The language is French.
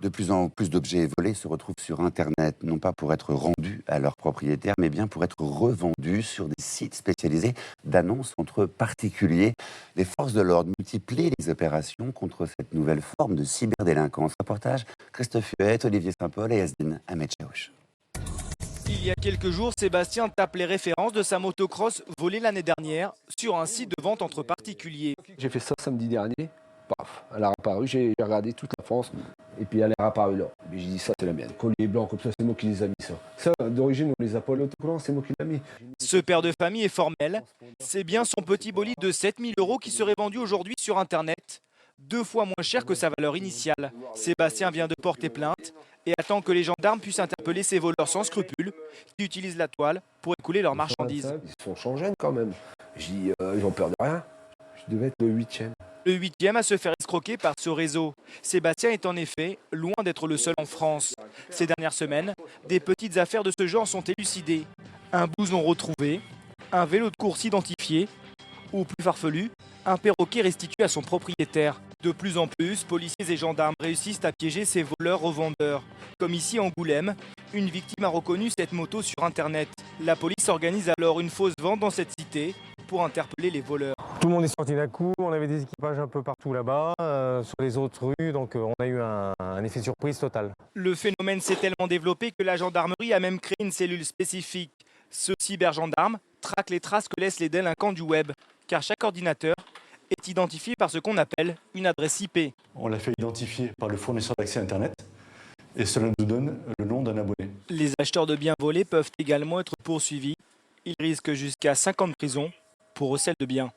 De plus en plus d'objets volés se retrouvent sur Internet, non pas pour être rendus à leurs propriétaires, mais bien pour être revendus sur des sites spécialisés d'annonces entre particuliers. Les forces de l'ordre multiplient les opérations contre cette nouvelle forme de cyberdélinquance. Reportage Christophe Huette, Olivier Saint-Paul et Yazdine Ahmed Chaouch. Il y a quelques jours, Sébastien tape les références de sa motocross volée l'année dernière sur un site de vente entre particuliers. J'ai fait ça samedi dernier, paf, elle a apparu, j'ai regardé toute la France, et puis elle est apparue là. Mais j'ai dit ça c'est la mienne, collier blanc comme ça, c'est moi qui les ai mis ça. Ça d'origine on les a pas l'autocollant, c'est moi qui l'ai mis. Ce père de famille est formel, c'est bien son petit bolide de 7 000 € qui serait vendu aujourd'hui sur Internet. 2 fois moins cher que sa valeur initiale. Sébastien vient de porter plainte et attend que les gendarmes puissent interpeller ces voleurs sans scrupules qui utilisent la toile pour écouler leurs marchandises. Ils sont changés quand même. Je dis, ils ont peur de rien. Je devais être le 8e. Le 8e à se faire escroquer par ce réseau. Sébastien est en effet loin d'être le seul en France. Ces dernières semaines, des petites affaires de ce genre sont élucidées. Un blouson retrouvé, un vélo de course identifié, ou plus farfelu, un perroquet restitué à son propriétaire. De plus en plus, policiers et gendarmes réussissent à piéger ces voleurs-revendeurs. Comme ici en Angoulême, une victime a reconnu cette moto sur Internet. La police organise alors une fausse vente dans cette cité pour interpeller les voleurs. Tout le monde est sorti d'un coup, on avait des équipages un peu partout là-bas, sur les autres rues, donc on a eu un effet de surprise total. Le phénomène s'est tellement développé que la gendarmerie a même créé une cellule spécifique. Ce cybergendarme traque les traces que laissent les délinquants du web, car chaque ordinateur est identifié par ce qu'on appelle une adresse IP. On l'a fait identifier par le fournisseur d'accès Internet et cela nous donne le nom d'un abonné. Les acheteurs de biens volés peuvent également être poursuivis. Ils risquent jusqu'à 5 ans de prison pour recel de biens.